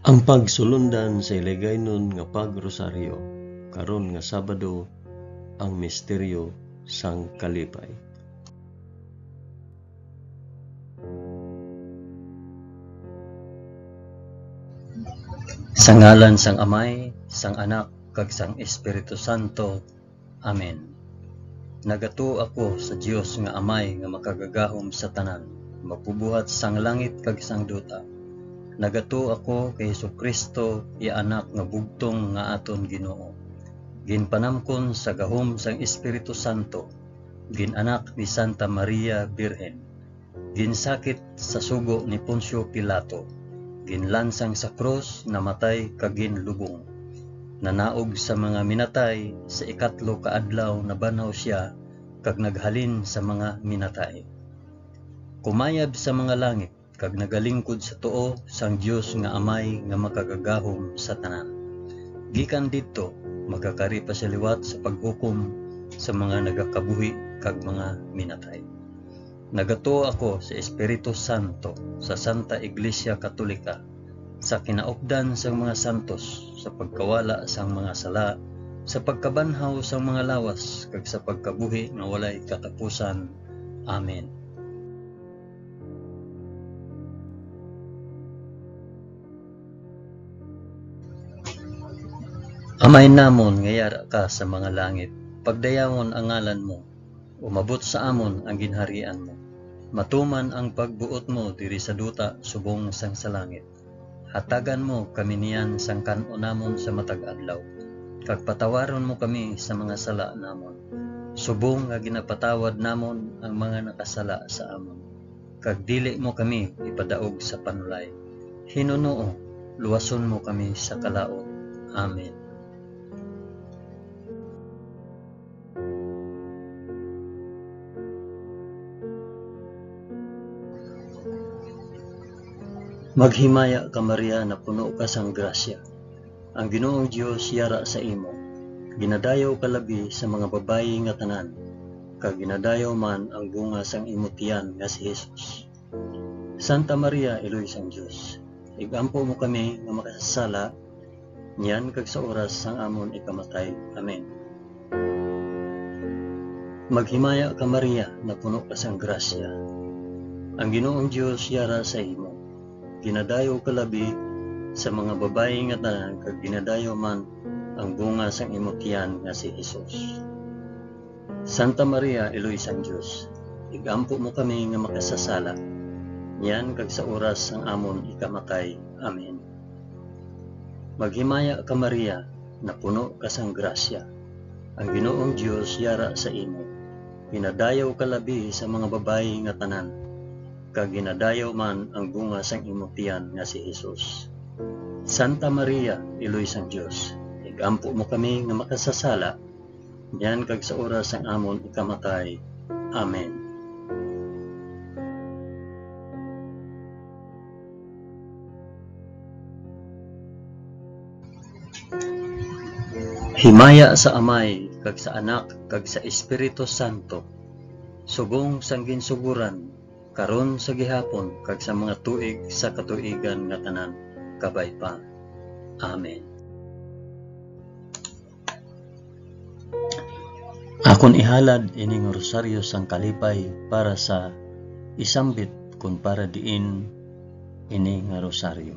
Ang pagsulundan sa iligaynon nga pagrosaryo karon nga Sabado ang misteryo sang kalipay. Sa ngalan sang Amay, sang Anak, kag sang Espiritu Santo. Amen. Nagato ako sa Dios nga Amay nga makagagahom sa tanan, mapubuhat sang langit kag sang duta. Nagato ako kay Jesucristo, iya anak nga bugtong nga aton Ginoo. Ginpanamkon sa gahom sang Espiritu Santo, ginanak ni Santa Maria Birhen. Ginsakit sa sugo ni Poncio Pilato, ginlansang sa krus, namatay kag ginlubong. Nanaog sa mga minatay, sa ikatlo ka adlaw nabanaw siya kag naghalin sa mga minatay. Kumayab sa mga langit kag nagalingkod sa tuo sang Dios nga Amay nga makagagahom sa tanan. Gikan didto magkakari pa sa liwat sa paghukom sa mga nagakabuhi kag mga minatay. Nagato ako sa Espiritu Santo, sa Santa Iglesia Katolika, sa kinaupdan sang mga santos, sa pagkawala sang mga sala, sa pagkabanhaw sang mga lawas, kag sa pagkabuhi nga walay katapusan. Amen. Amay namon nga yara ka sa mga langit, pagdayawon ang ngalan mo, umabot sa amon ang ginharian mo. Matuman ang pagbuot mo diri sa duta subong sang sa langit. Hatagan mo kami niyan sang kan-o namon sa matag adlaw. Kag patawaron mo kami sa mga sala namon, subong nga ginapatawad namon ang mga nakasala sa amon. Kag dili mo kami ipadaog sa panulay. Hinunoo, luwason mo kami sa kalaot. Amen. Maghimaya ka Maria na puno ka sang grasya. Ang Ginoong Dios yara sa imo. Ginadayaw ka labi sa mga babayi nga tanan, kag ginadayaw man ang bunga sang imo tiyan nga si Jesus. Santa Maria, Iloy sang Dios, igampo mo kami nga makasasala, niyan kag sa oras sang amon ikamatay. Amen. Maghimaya ka Maria na puno ka sang grasya. Ang Ginoong Dios yara sa imo. Ginadayo ka labi sa mga babayi nga tanan, kag ginadayo man ang bunga sang imo tiyan nga si Jesus. Santa Maria, Iloy sang Dios, igampo mo kami nga makasasala, niyan kag sa oras sang amon ikamatay. Amen. Maghimaya ka Maria na puno ka sang grasya. Ang Ginoong Dios yara sa imo. Ginadayo ka labi sa mga babayi nga tanan, kag ginadayaw man ang bunga sang imo tiyan nga si Jesus. Santa Maria, Iloy sang Dios, igampo mo kami nga makasasala, niyan kag sa oras sang amon ikamatay. Amen. Himaya sa Amay, kag sa Anak, kag sa Espiritu Santo, subong sang ginsuguran, karon sa gihapon, kag sa mga tuig sa katuigan nga tanan, kabay pa. Amen. Akon ihalad ining rosaryo sang kalipay para sa isambit kun para diin ini nga rosaryo.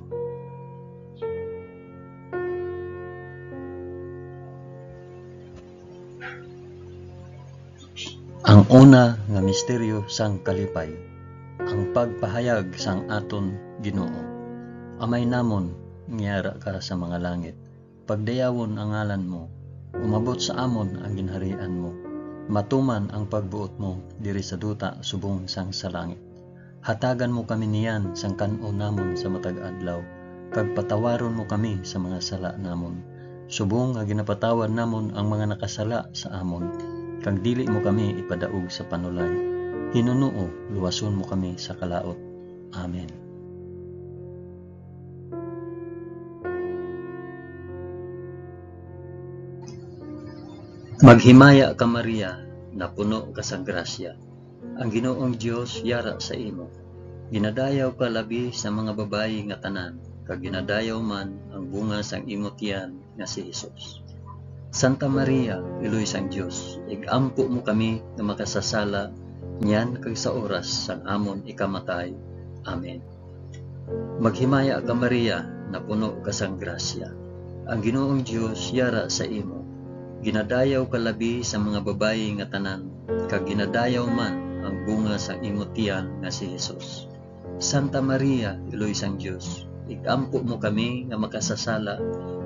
Ang una nga misteryo sang kalipay, ang pagpahayag sang aton Ginoo. Amay namon, ngiyara ka sa mga langit, pagdayawon ang ngalan mo, umabot sa amon ang ginharian mo, matuman ang pagbuot mo diri sa duta subong sang sa langit. Hatagan mo kami niyan sang kan-o namon sa matag adlaw, kag patawaron mo kami sa mga sala namon, subong nga ginapatawad namon ang mga nakasala sa amon, kag dili mo kami ipadaog sa panulay. Hinunoo, luwason mo kami sa kalaot. Amen. Maghimaya ka Maria na puno ka sang grasya. Ang Ginoong Dios yara sa imo. Ginadayaw ka labi sa mga babayi nga tanan, kag ginadayaw man ang bunga sang imong tiyan nga si Hesus. Santa Maria, Iloy sang Dios, igampo mo kami nga makasasala niyan kag sa oras sang amon ikamatay. Amen. Maghimaya ka Maria, na puno ka sang grasya. Ang Ginoong Dios yara sa imo. Ginadayaw ka labi sa mga babayi nga tanan, kag ginadayaw man ang bunga sang imong tiyan nga si Hesus. Santa Maria, Iloy sang Dios, igampo mo kami nga makasasala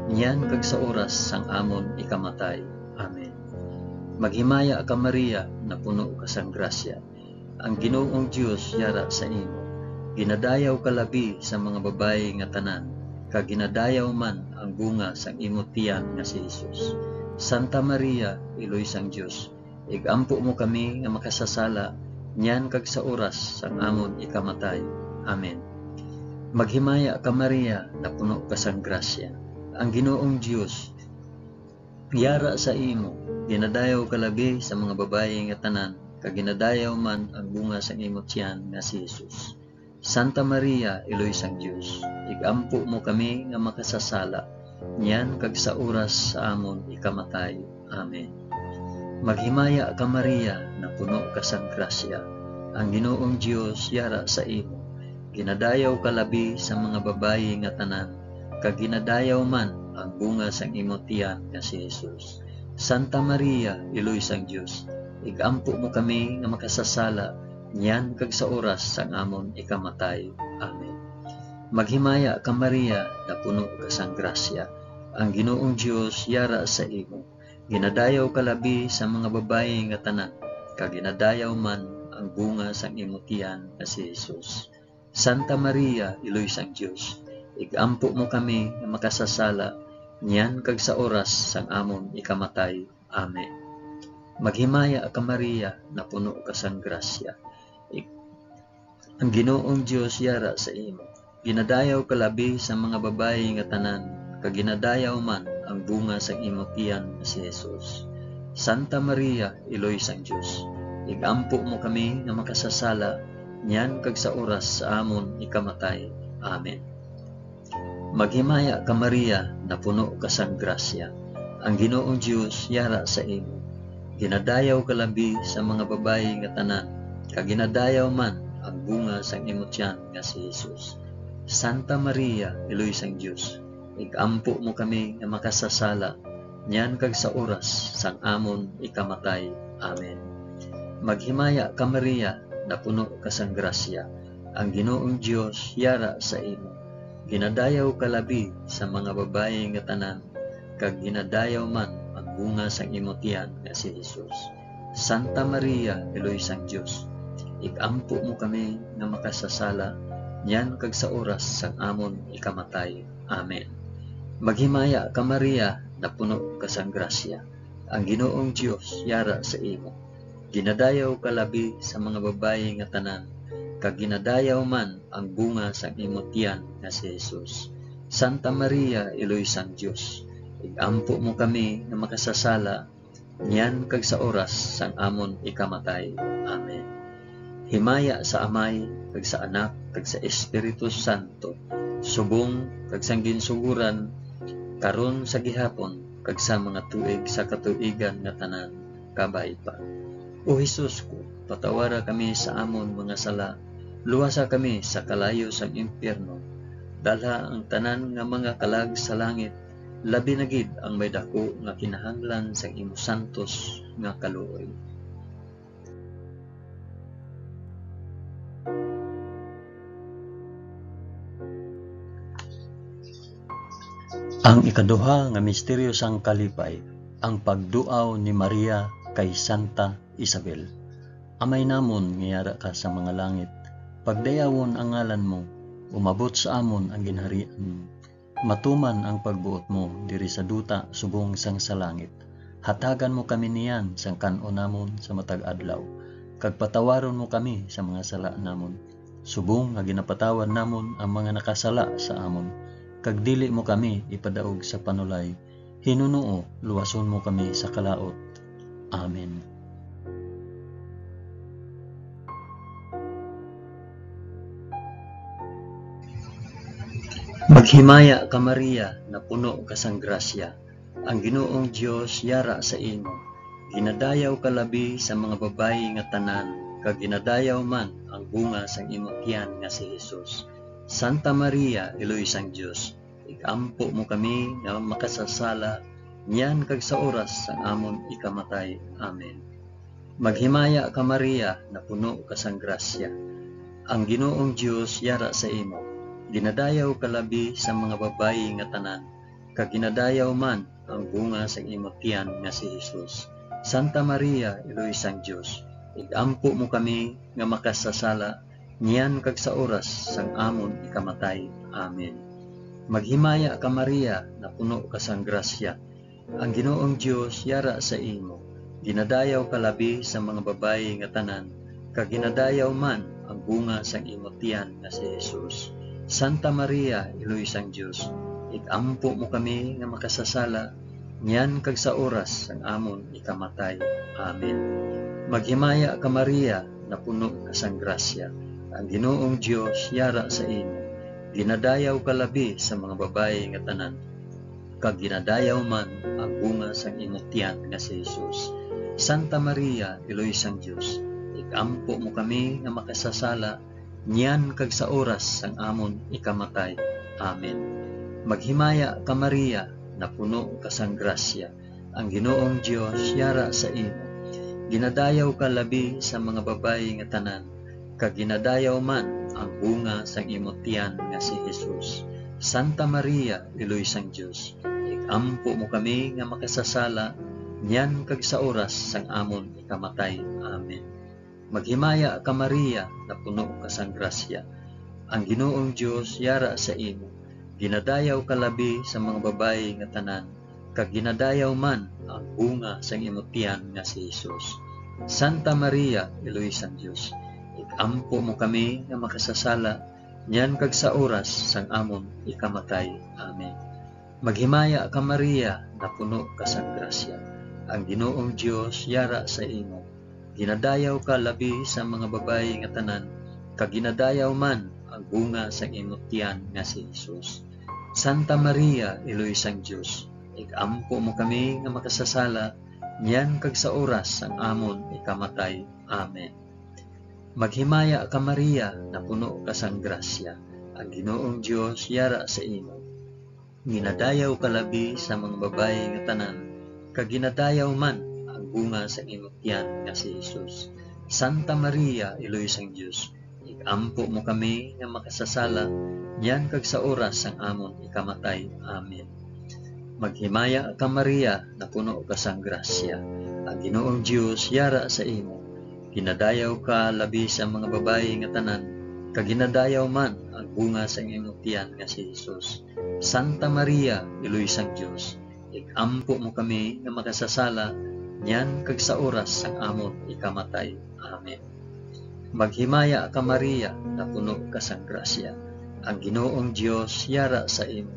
niyan kag sa oras sang amon ikamatay. Amen. Maghimaya ka Maria, na puno ka sang grasya. Ang Ginoong Dios yara sa imo. Ginadayaw ka labi sa mga babayi nga tanan, kag ginadayaw man ang bunga sang imong tiyan nga si Hesus. Santa Maria, Iloy sang Dios, igampo mo kami nga makasasala niyan kag sa oras sang amon ikamatay. Amen. Maghimaya ka Maria, na puno ka sang grasya. Ang Ginoong Dios yara sa imo. Ginadayaw ka labi sa mga babayi nga tanan, kag ginadayaw man ang bunga sang imong tiyan nga si Hesus. Santa Maria, Iloy sang Dios, igampo mo kami nga makasasala niyan kag sa oras sa amon ikamatay. Amen. Maghimaya ka Maria, na puno ka sang grasya. Ang Ginoong Dios yara sa imo. Ginadayaw ka labi sa mga babayi nga tanan, kag ginadayaw man ang bunga sang imong tiyan nga si Hesus. Santa Maria, Iloy sang Dios, igampo mo kami nga makasasala niyan kag sa oras sang amon ikamatay. Amen. Maghimaya ka Maria, na puno ka sang grasya. Ang Ginoong Dios yara sa imo. Ginadayaw ka labi sa mga babayi nga tanan, kag ginadayaw man ang bunga sang imong tiyan nga si Hesus. Santa Maria, Iloy sang Dios, igampo mo kami nga makasasala niyan kag sa oras sang amon ikamatay. Amen. Maghimaya ka Maria, na puno ka sang grasya. Ang Ginoong Dios yara sa imo. Ginadayaw ka labi sa mga babayi nga tanan, kag ginadayaw man ang bunga sang imong tiyan nga si Hesus. Santa Maria, Iloy sang Dios, igampo mo kami nga makasasala niyan kag sa oras sa amon ikamatay. Amen. Maghimaya ka Maria, na puno ka sang grasya. Ang Ginoong Dios yara sa imo. Ginadayaw ka labi sa mga babayi nga tanan, kag ginadayaw man ang bunga sang imong tiyan nga si Hesus. Santa Maria, Iloy sang Dios, igampo mo kami nga makasasala niyan kag sa oras sang amon ikamatay. Amen. Maghimaya ka Maria, na puno ka sang grasya. Ang Ginoong Dios yara sa imo. Ginadayaw ka labi sa mga babayi nga tanan, kag ginadayaw man ang bunga sang imong tiyan nga si Hesus. Santa Maria, Iloy sang Dios, igampo mo kami nga makasasala niyan kag sa oras sang amon ikamatay. Amen. Maghimaya ka Maria, na puno ka sang grasya. Ang Ginoong Dios yara sa imo. Ginadayaw ka labi sa mga babayi nga tanan, kag ginadayaw man ang bunga sang imong tiyan nga si Hesus. Santa Maria, Iloy sang Dios, igampo mo kami nga makasasala niyan kag sa oras sang amon ikamatay. Amen. Himaya sa Amay, kag sa Anak, kag sa Espiritu Santo, subong kag sang ginsuguran, karon sa gihapon, kag sa mga tuig sa katuigan nga tanan, kabay pa. O Hesus ko, patawara kami sa amon mga sala, luwasa kami sa kalayo sang impyerno, dalha ang tanan nga mga kalag sa langit, labi na gid ang may dako nga kinahanglan sang imo santos nga kaluoy. Ang ikaduha nga misteryo sang kalipay, ang pagduaw ni Maria kay Santa Isabel. Amay namon ngiyara ka sa mga langit, pagdayawon ang ngalan mo, umabot sa amon ang ginharian mo. Matuman ang pagbuot mo diri sa duta subong sang sa langit. Hatagan mo kami niyan sang kan-o namon sa matag adlaw, kag patawaron mo kami sa mga sala namon, subong nga ginapatawad namon ang mga nakasala sa amon. Kag dili mo kami ipadaog sa panulay, hinunuo luwason mo kami sa kalaot. Amen. Maghimaya ka Maria, na puno ka sang grasya, ang Ginoong Dios yara sa imo. Ginadayaw ka labi sa mga babayi nga tanan, kag ginadayaw man ang bunga sang imong tiyan nga si Jesus. Santa Maria, Iloy sang Dios, igampo mo kami nga makasasala, niyan kag sa oras sang amon ikamatay. Amen. Maghimaya ka Maria, na puno ka sang grasya, ang Ginoong Dios yara sa imo. Ginadayaw ka labi sa mga babayi nga tanan, kag ginadayaw man ang bunga sa imong tiyan nga si Jesus. Santa Maria, Iloy sang Dios, igampo mo kami nga makasasala, niyan kag sa oras sang amon ikamatay. Amen. Maghimaya ka Maria, na puno ka sang grasya, ang Ginoong Dios yara sa imo. Ginadayaw ka labi sa mga babayi nga tanan, kag ginadayaw man ang bunga sang imong tiyan nga si Jesus. Santa Maria, Iloy sang Dios, igampo mo kami nga makasasala, niyan kag sa oras sang amon ikamatay. Amen. Maghimaya ka Maria, na puno ka sang grasya, ang Ginoong Dios yara sa imo. Ginadayaw ka labi sa mga babayi nga tanan, kag ginadayaw man ang bunga sang imong tiyan nga si Jesus. Santa Maria, Iloy sang Dios, igampo mo kami nga makasasala, niyan kag sa oras sang amon ikamatay. Amen. Maghimaya ka Maria, na puno ka sang grasya, ang Ginoong Dios yara sa imo. Ginadayaw ka labi sa mga babayi nga tanan, kag ginadayaw man ang bunga sang imong tiyan nga si Jesus. Santa Maria, Iloy sang Dios, igampo mo kami nga makasasala, niyan kag sa oras sang amon ikamatay. Amen. Maghimaya ka Maria, na puno ka sang grasya, ang Ginoong Dios yara sa imo. Ginadayaw ka labi sa mga babayi nga tanan, kag ginadayaw man ang bunga sang imong tiyan nga si Jesus. Santa Maria, Iloy sang Dios, igampo mo kami nga makasasala, niyan kag sa oras sang amon ikamatay. Amen. Maghimaya ka Maria, na puno ka sang grasya, ang Ginoong Dios yara sa imo. Ginadayaw ka labi sa mga babayi nga tanan, kag ginadayaw man ang bunga sang imong tiyan nga si Jesus. Santa Maria, Iloy sang Dios, igampo mo kami nga makasasala, niyan kag sa oras sang amon ikamatay. Amen. Maghimaya ka Maria, na puno ka sang grasya, ang Ginoong Dios yara sa imo. Ginadayaw ka labi sa mga babayi nga tanan, kag ginadayaw man ang bunga sa imong tiyan nga si Jesus. Santa Maria, Iloy sang Dios, igampo mo kami nga makasasala, niyan kag sa oras sang amon ikamatay. Amen. Maghimaya ka Maria, na puno ka sang grasya, ang Ginoong Dios yara sa imo. Ginadayaw ka labi sa mga babayi nga tanan, kag ginadayaw man ang bunga sa imong tiyan nga si Jesus. Santa Maria, Iloy sang Dios, igampo mo kami nga makasasala, niyan kag sa oras sang amon ikamatay. Amen. Maghimaya ka Maria, na puno ka sang grasya, ang Ginoong Dios yara sa imo.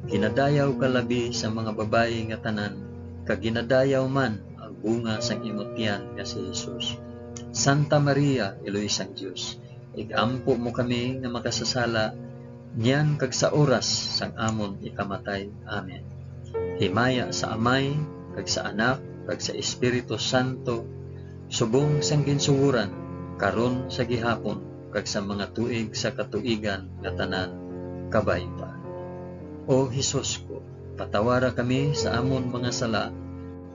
Ginadayaw ka labi sa mga babayi nga tanan, kag ginadayaw man ang bunga sang imong tiyan nga si Jesus. Santa Maria, Iloy sang Dios, igampo mo kami nga makasasala, niyan kag sa oras sang amon ikamatay. Amen. Himaya sa Amay, kag sa Anak, kag sa Espiritu Santo, subong sang ginsuguran, karon sa gihapon, kag sa mga tuig sa katuigan nga tanan, kabay pa. O Hesus ko, patawara kami sa amon mga sala,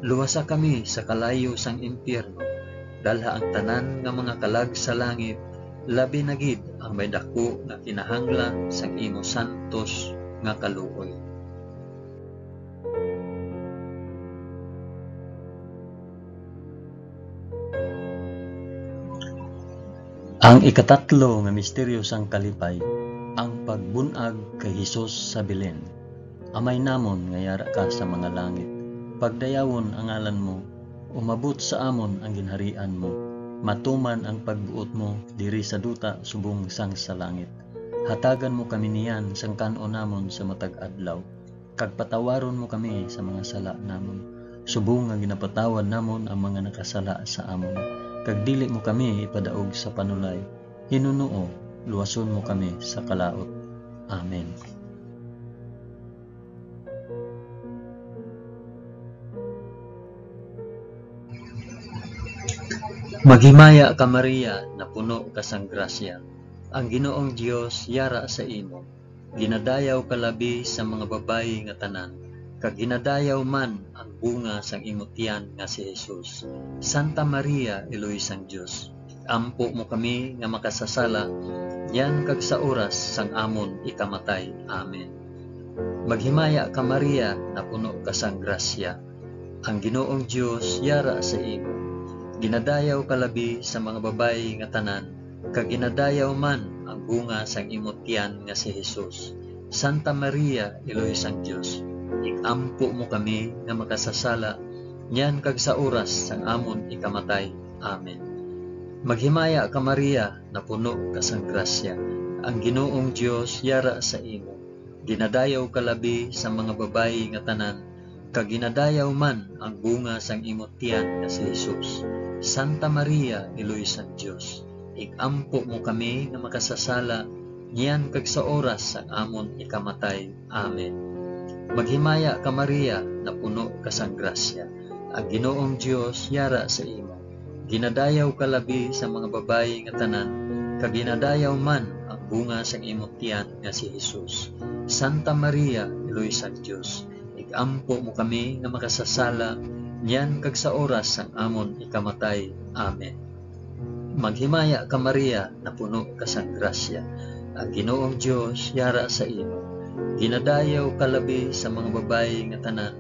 luwasa kami sa kalayo sang impyerno, dalha ang tanan nga mga kalag sa langit, labi na gid ang may dako nga kinahanglan sang imo santos nga kaluoy. Ang ikatatlo nga misteryo sang kalipay, ang pagbunag kay Hesus sa Belen. Amay namon nga yara ka sa mga langit, pagdayawon ang ngalan mo, umabot sa amon ang ginharian mo, matuman ang pagbuot mo diri sa duta subong sang sa langit. Hatagan mo kami niyan sang kanon namon sa matag adlaw, kag patawaron mo kami sa mga sala namon, subong nga ginapatawad namon ang mga nakasala sa amon. Kag dili mo kami ipadaog sa panulay, Hinunuo, luwason mo kami sa kalaot. Amen. Maghimaya ka Maria, na puno ka sang grasya. Ang Ginoong Dios yara sa imo. Ginadayaw ka labi sa mga babayi nga tanan, kag ginadayaw man ang bunga sang imong tiyan nga si Jesus. Santa Maria, Iloy sang Dios, ampo mo kami nga makasasala, yan kag sa oras sang amon ikamatay. Amen. Maghimaya ka Maria, na puno ka sang grasya. Ang Ginoong Dios yara sa imo. Ginadayaw ka labi sa mga babayi nga tanan, kag ginadayaw man ang bunga sang imong tiyan nga si Jesus. Santa Maria, Iloy sang Dios, ikampo mo kami nga makasasala, yan kag sa oras sang amon ikamatay. Amen. Maghimaya ka Maria, na puno ka sang grasya. Ang Ginoong Dios yara sa imo. Ginadayaw ka labi sa mga babayi nga tanan, kag ginadayaw man ang bunga sang imong tiyan nga si Jesus. Santa Maria, Iloy sang Dios, ikampo mo kami nga makasasala, niyan kag sa oras sang amon ikamatay. Amen. Maghimaya ka Maria, na puno ka sang grasya. Ang Ginoong Dios yara sa imo. Ginadayaw ka labi sa mga babayi nga tanan, kag ginadayaw man ang bunga sang imong tiyan nga si Jesus. Santa Maria, Iloy sang Dios, ikampo mo kami nga makasasala, niyan kag sa oras sang amon ikamatay. Amen. Maghimaya ka Maria, na puno ka sang grasya. Ang Ginoong Dios yara sa imo. Ginadayaw ka labi sa mga babayi nga tanan,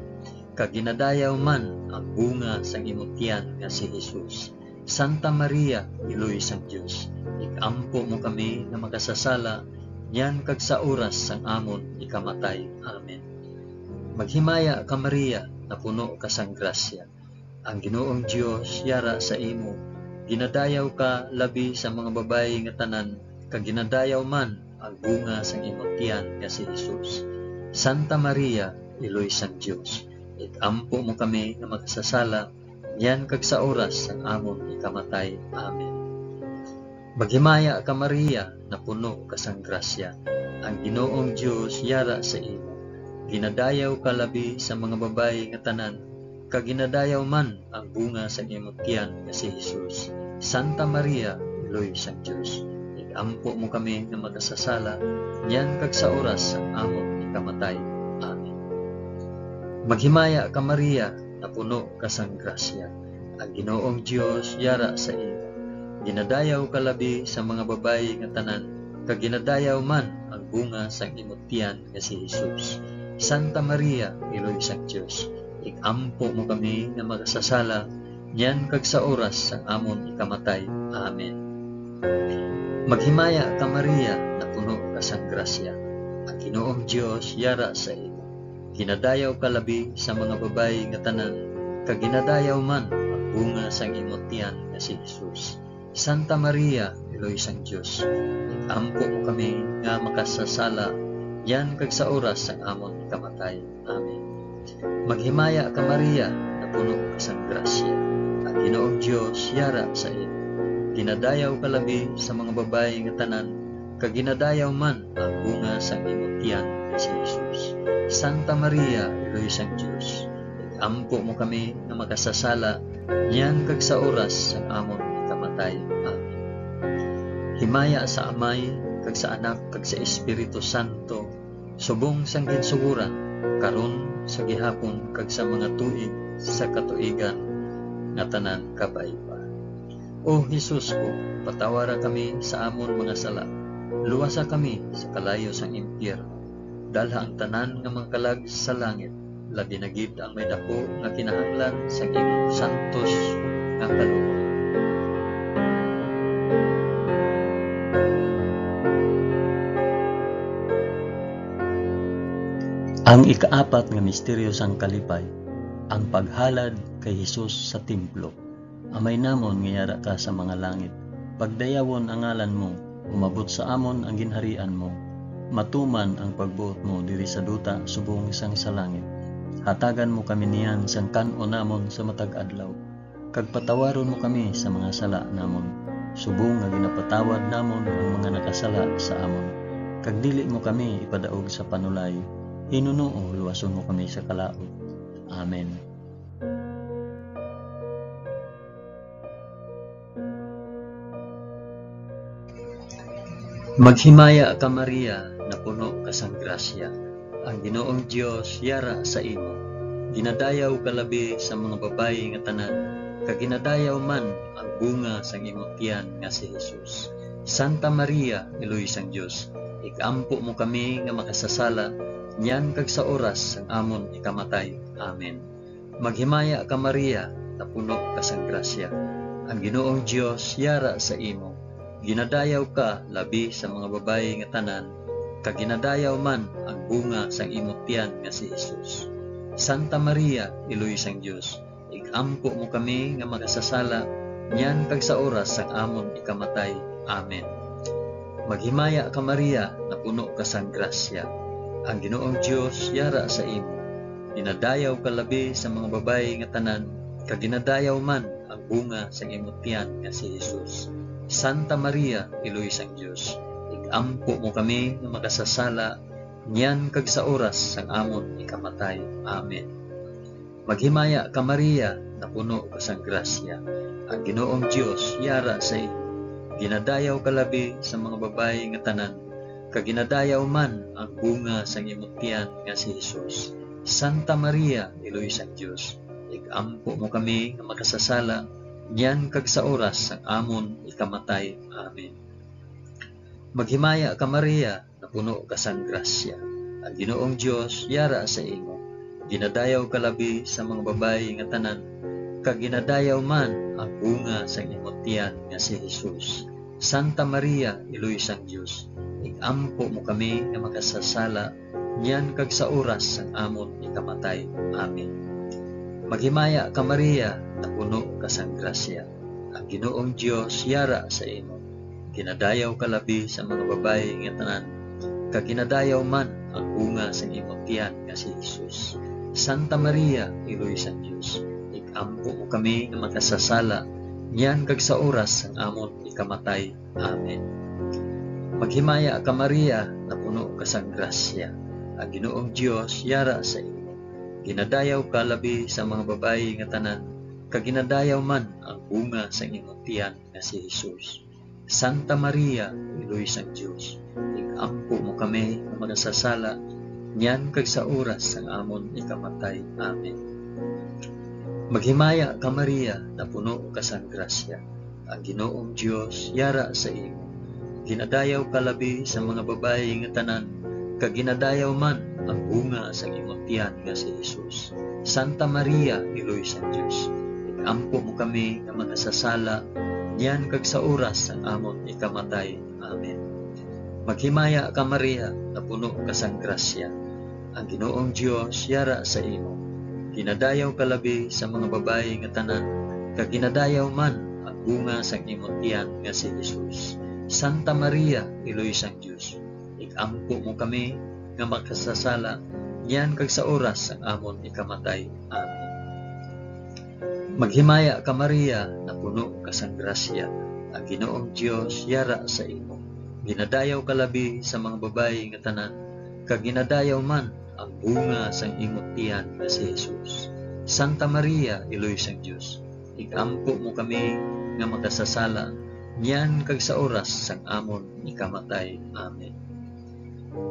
kag ginadayaw man ang bunga sang imong tiyan nga si Jesus. Santa Maria, Iloy sang Dios, ikampo mo kami nga makasasala, niyan kag sa oras sang amon ikamatay. Amen. Maghimaya ka Maria, na puno ka sang grasya. Ang Ginoong Dios yara sa imo. Ginadayaw ka labi sa mga babayi nga tanan, kag ginadayaw man ang bunga sang imong tiyan nga si Jesus. Santa Maria, Iloy sang Dios, ikampo mo kami nga makasasala, yan kag sa oras sang amon ikamatay. Amen. Maghimaya ka Maria, na puno ka sang grasya. Ang Ginoong Dios yara sa imo. Ginadayaw ka labi sa mga babayi nga tanan, kag ginadayaw man ang bunga sang imong tiyan nga si Jesus. Santa Maria, Iloy sang Dios, ikampo mo kami nga makasasala, yan kag sa oras sang amon ikamatay. Amen. Maghimaya ka Maria, na puno ka sang grasya. Ang Ginoong Dios yara sa imo. Ginadayaw ka labi sa mga babayi nga tanan, kag ginadayaw man ang bunga sang imong tiyan nga si Jesus. Santa Maria, Iloy sang Dios, ikampo mo kami nga makasasala, yan kag sa oras sang amon ikamatay. Amen. Maghimaya ka Maria, na puno ka sang grasya. Ang Ginoong Dios yara sa imo. Ginadayaw ka labi sa mga babayi nga tanan, kag ginadayaw man ang bunga sang imong tiyan nga si Jesus. Santa Maria, Iloy sang Dios, ikampo mo kami nga makasasala, yan kag sa oras sang amon ikamatay. Amen. Maghimaya ka Maria, na puno ka sang grasya. Ang Ginoong Dios yara sa imo. Ginadayaw ka labi sa mga babayi nga tanan, kag ginadayaw man ang bunga sang imong tiyan nga si Jesus. Santa Maria, Iloy sang Dios, ikampo mo kami nga makasasala, yan kag sa oras sang amon ikamatay. Amen. Himaya sa Amay, kag sa Anak, kag sa Espiritu Santo, subong sang ginsuguran, karon sa gihapon kag sa mga tuig sa katuigan nga tanan kabay-ba. O Jesus ko, patawara kami sa amon mga sala, luwasa kami sa kalayo sang impyerno, dalha ang tanan nga mga kalag sa langit, labi na gid ang may dako nga kinahanglan sa imong santos nga kaloob. Ang ikaapat nga misteryo sang kalipay, ang paghalad kay Hesus sa templo. Amay namon nga yara ka sa mga langit, pagdayawon ang ngalan mo, umabot sa amon ang ginharian mo, matuman ang pagbuot mo diri sa duta subong sang sa langit. Hatagan mo kami niyan sang kan-o namon sa matag adlaw, kag patawaron mo kami sa mga sala namon, subong nga ginapatawad namon ang mga nakasala sa amon. Kag dili mo kami ipadaog sa panulay, hinunoo luwason mo kami sa kalaot. Amen. Maghimaya ka Maria, na puno ka sang grasya. Ang Ginoong Dios yara sa imo. Ginadayaw ka labi sa mga babayi nga tanan, kag ginadayaw man ang bunga sang imong tiyan nga si Jesus. Santa Maria, Iloy sang Dios, ikampo mo kami nga makasasala, niyan kag sa oras sang amon ikamatay. Amen. Maghimaya ka Maria, na puno ka sang grasya. Ang Ginoong Dios yara sa imo. Ginadayaw ka labi sa mga babayi nga tanan, kag ginadayaw man ang bunga sang imong tiyan nga si Jesus. Santa Maria, Iloy sang Dios, ikampo mo kami nga makasasala, niyan kag sa oras sang amon ikamatay. Amen. Maghimaya ka Maria, na puno ka sang grasya. Ang Ginoong Dios yara sa imo. Ginadayaw ka labi sa mga babayi nga tanan, kag ginadayaw man ang bunga sang imong tiyan nga si Jesus. Santa Maria, Iloy sang Dios, ikampo mo kami nga makasasala, niyan kag sa oras sang amon ikamatay. Amen. Maghimaya ka Maria, na puno ka sang grasya. Ang Ginoong Dios yara sa imo. Ginadayaw ka labi sa mga babayi nga tanan, kag ginadayaw man ang bunga sang imong tiyan nga si Jesus. Santa Maria, Iloy sang Dios, ikampo mo kami nga makasasala, niyan kag sa oras sang amon ikamatay. Amen. Maghimaya ka Maria, na puno ka sang grasya. Ang Ginoong Dios yara sa imo. Ginadayaw ka labi sa mga babayi nga tanan, kag ginadayaw man ang bunga sang imong tiyan nga si Jesus. Santa Maria, Iloy sang Dios, ikampo mo kami nga makasasala, niyan kag sa oras sang amon ikamatay. Amen. Maghimaya ka Maria, na puno ka sang grasya. Ang Ginoong Dios yara sa imo. Ginadayaw ka labi sa mga babayi nga tanan, kag ginadayaw man ang bunga sang imong tiyan nga si Jesus. Santa Maria, Iloy sang Dios, ikampo mo kami nga makasasala, niyan kag sa oras sang amon ikamatay. Amen. Maghimaya ka Maria, na puno ka sang grasya. Ang Ginoong Dios yara sa imo. Ginadayaw ka labi sa mga babayi nga tanan, kag ginadayaw man ang bunga sang imong tiyan nga si Jesus. Santa Maria, Iloy sang Dios, ikampo mo kami nga makasasala, niyan kag sa oras sang amon ikamatay. Amen. Maghimaya ka Maria, na puno ka sang grasya. Ang Ginoong Dios yara sa imo. Ginadayaw ka labi sa mga babayi nga tanan, kag ginadayaw man ang bunga sang imong tiyan nga si Jesus. Santa Maria, Iloy sang Dios, ikampo mo kami nga makasasala, niyan kag sa oras sang amon ikamatay. Amen. Maghimaya ka Maria, na puno ka sang grasya. Ang Ginoong Dios yara sa imo. Ginadayaw ka labi sa mga babayi nga tanan, kag ginadayaw man ang bunga sang imong tiyan nga si Jesus. Santa Maria, Iloy sang Dios, ikampo mo kami nga makasasala, niyan kag sa oras sang amon ikamatay. Amen. Maghimaya ka Maria, na puno ka sang grasya. Ang Ginoong Dios yara sa imo. Ginadayaw ka labi sa mga babayi nga tanan, kag ginadayaw man ang bunga sang imong tiyan nga si Jesus. Santa Maria, Iloy sang Dios, ikampo mo kami nga makasasala, niyan kag sa oras sang amon ikamatay. Amen.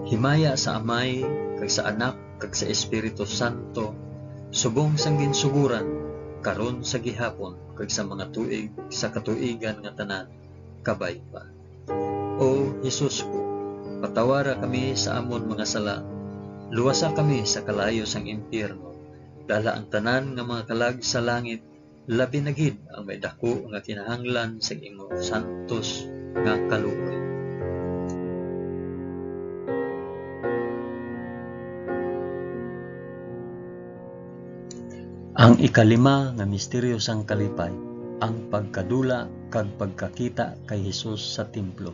Himaya sa Amay, kag sa Anak, kag sa Espiritu Santo, subong sang ginsuguran, karon sa gihapon, kag sa mga tuig sa katuigan nga tanan, kabay pa. O Jesus ko, patawara kami sa amon mga sala, luwasa kami sa kalayo sang impyerno, dala ang tanan nga mga kalag sa langit, labi na gid ang may dako nga kinahanglan sa imong santos nga kaluoy. Ang ikalima nga misteryo sang kalipay, ang pagkadula kag pagkakita kay Hesus sa templo.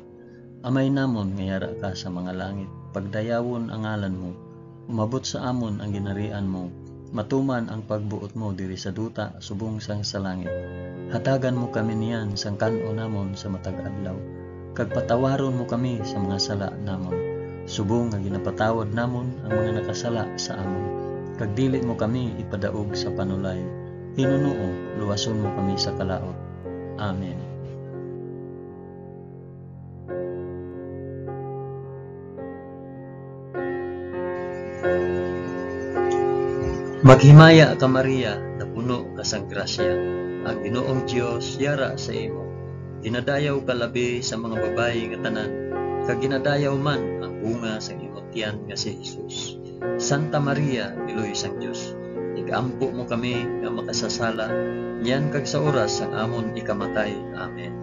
Amay namon nga yara ka sa mga langit, pagdayawon ang ngalan mo, umabot sa amon ang ginarian mo, matuman ang pagbuot mo diri sa duta subong sang sa langit. Hatagan mo kami niyan sang kan-o namon sa matag adlaw, kag patawaron mo kami sa mga sala namon, subong nga ginapatawad namon ang mga nakasala sa amon. Kag dili mo kami ipadaog sa panulay, Hinunoo, luwason mo kami sa kalaot. Amen. Maghimaya ka Maria, na puno ka sang grasya, ang Ginoong Dios yara sa imo. Ginadayaw ka labi sa mga babayi nga tanan, kag ginadayaw man ang bunga sa imong tiyan nga si Jesus. Santa Maria, Iloy sang Dios, igampo mo kami nga makasasala, niyan kag sa oras ang amon ikamatay. Amen.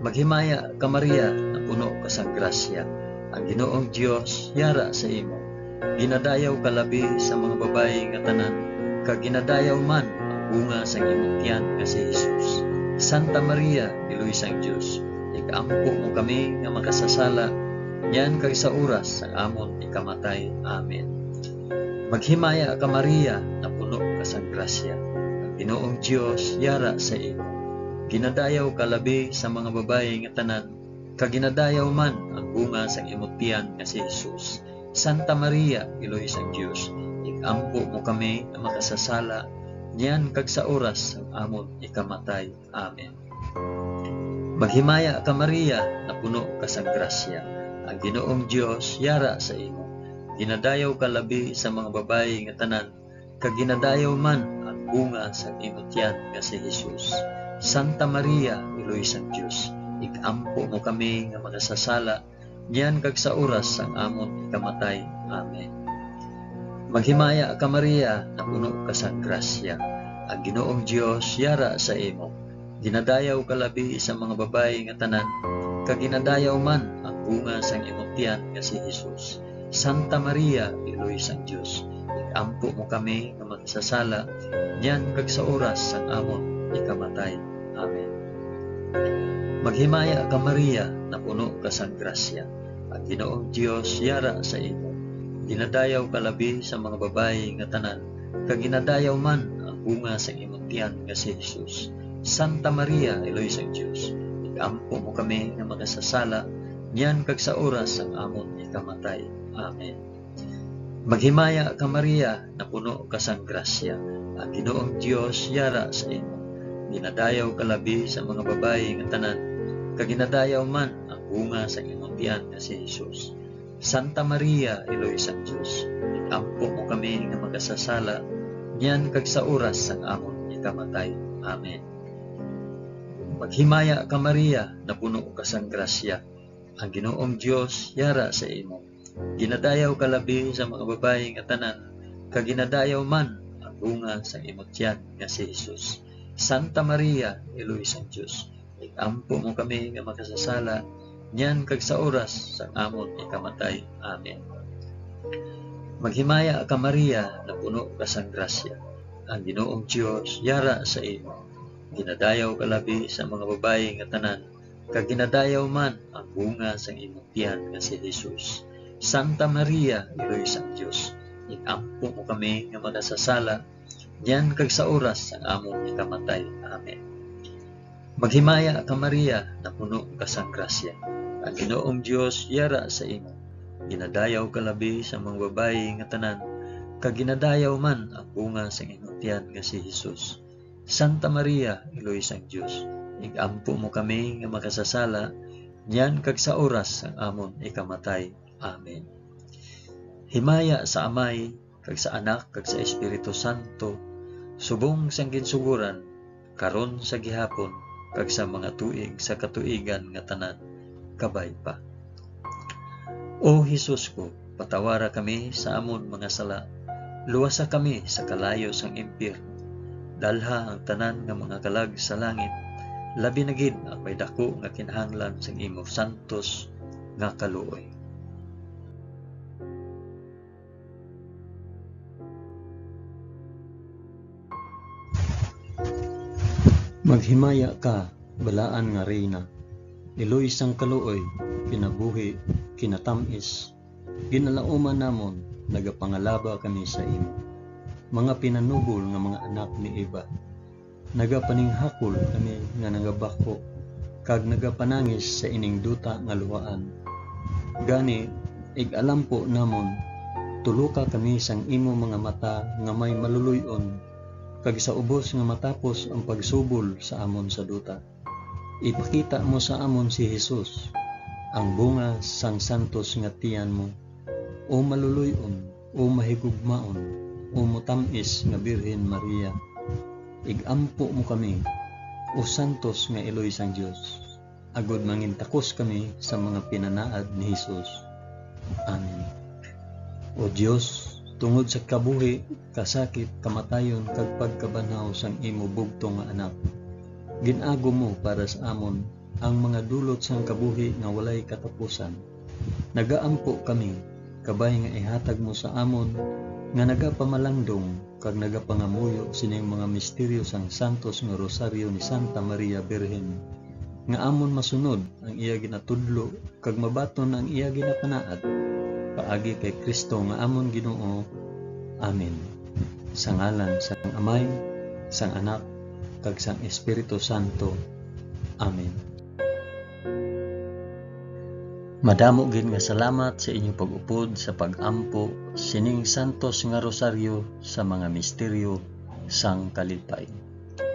Maghimaya ka Maria, na puno ka sang grasya, ang Ginoong Dios yara sa imo. Ginadayaw ka labi sa mga babayi nga tanan, kag ginadayaw man ang bunga sa imong tiyan nga si Jesus. Santa Maria, Iloy sang Dios, igampo mo kami nga makasasala, niyan kag sa oras ang amon ikamatay. Amen. Maghimaya ka Maria, na puno ka sang grasya, ang Ginoong Dios yara sa imo. Ginadayaw ka labi sa mga babayi nga tanan, kag ginadayaw man ang bunga sa imong tiyan nga si Jesus. Santa Maria, Iloy sang Dios, igampo mo kami nga makasasala, niyan kag sa oras ang amon ikamatay. Amen. Maghimaya ka Maria, na puno ka sang grasya, ang Ginoong Dios yara sa imo. Ginadayaw ka labi sa mga babayi nga tanan, kag ginadayaw man ang bunga sa imong tiyan nga si Jesus. Santa Maria, Iloy sang Dios, igampo mo kami nga makasasala, niyan kag sa oras ang amon ikamatay. Amen. Maghimaya ka Maria, na puno ka sang grasya, ang Ginoong Dios yara sa imo. Ginadayaw ka labi sa mga babayi nga tanan, kag ginadayaw man ang bunga sang imong tiyan nga si Jesus. Santa Maria, Iloy sang Dios, igampo mo kami nga makasasala, niyan kag sa oras ang amon ikamatay. Amen. Maghimaya ka Maria, na puno ka sang grasya, ang Ginoong Dios yara sa imo. Ginadayaw ka labi sa mga babayi nga tanan, kag ginadayaw man ang bunga sa imong tiyan nga si Jesus. Santa Maria, Iloy sang Dios, igampo mo kami nga makasasala, niyan kag sa oras ang amon ikamatay. Amen. Maghimaya ka Maria, na puno ka sang grasya, ang Ginoong Dios yara sa imo. Ginadayaw ka labi sa mga babayi nga tanan, kag ginadayaw man ang bunga sa imong tiyan nga si Jesus. Santa Maria, Iloy sang Dios, igampo mo kami nga makasasala, niyan kag sa oras ang amon ikamatay. Amen. Maghimaya ka Maria, na puno ka sang grasya, ang Ginoong Dios yara sa imo. Ginadayaw ka labi sa mga babayi nga tanan, kag ginadayaw man ang bunga sa imong tiyan nga si Jesus. Santa Maria, Iloy sang Dios, igampo mo kami nga makasasala, niyan kag sa oras sang amon ikamatay. Amen. Maghimaya ka Maria, na puno ka sang grasya, ang Ginoong Dios yara sa imo. Ginadayaw ka labi sa mga babayi nga tanan, kag ginadayaw man ang bunga sang imong tiyan nga si Jesus. Santa Maria, Iloy sang Dios, igampo mo kami nga makasasala, niyan kag sa oras ang amon ikamatay. Amen. Maghimaya ka Maria, na puno ka sang grasya, ang Ginoong Dios yara sa imo. Ginadayaw ka labi sa mga babayi nga tanan, kag ginadayaw man ang bunga sa imong tiyan nga si Jesus. Santa Maria, Iloy sang Dios, igampo mo kami nga makasasala, niyan kag sa oras ang amon ikamatay. Amen. Himaya sa Amay, kag sa Anak, kag sa Espiritu Santo, subong sang ginsuguran, karon sa gihapon, kag sa mga tuig sa katuigan nga tanan, kabay pa. O Jesus ko, patawara kami sa amon mga sala, luwasa kami sa kalayo sang impyerno, dalha ang tanan nga mga kalag sa langit, labi na gid ang may dako nga kinahanglan sang imo santos nga kaluoy. Maghimaya ka, balaan nga reyna, iloy sang kaluoy, kinabuhi, kinatamis, ginalauman namon, nagapangalaba kami sa imo. Mga pinanubol nga mga anak ni Eva, nagapaninghakol kami nga nagabako, kag nagapanangis sa ining duta nga luwaan. Gani, ig-alampo namon, tuluka kami sang imo mga mata nga may maluluyon, kag sa ubos nga matapos ang pagsubol sa amon sa duta. Ipakita mo sa amon si Jesus, ang bunga sang santos nga tiyan mo, o maluluyon, o mahigugmaon, o o mutamis nga Birhen Maria, igampo mo kami, o santos nga Eloy sang Dios, agud mangintakos kami sa mga pinanaad ni Hesus. Amen. O Dios, tungod sa kabuhi, kasakit, kamatayon, kag pagkabanhaw sang imo bugto nga anak, ginago mo para sa amon ang mga dulot sang kabuhi nga walay katapusan. Nagaampo kami, kabay nga ihatag mo sa amon nga nagapamalandong kag nagapangamuyo sining mga misteryo sang santos nga rosaryo ni Santa Maria Birhen, nga amon masunod ang iya ginatudlo kag mabaton ang iya ginapanaad, paagi kay Kristo nga amon Ginoo. Amen. Sa ngalan sang Amay, sang Anak, kag sang Espiritu Santo. Amen. Madamo gid nga salamat sa inyong pag-upod sa pag-ampo sining santos nga rosaryo sa mga misteryo sang kalipay.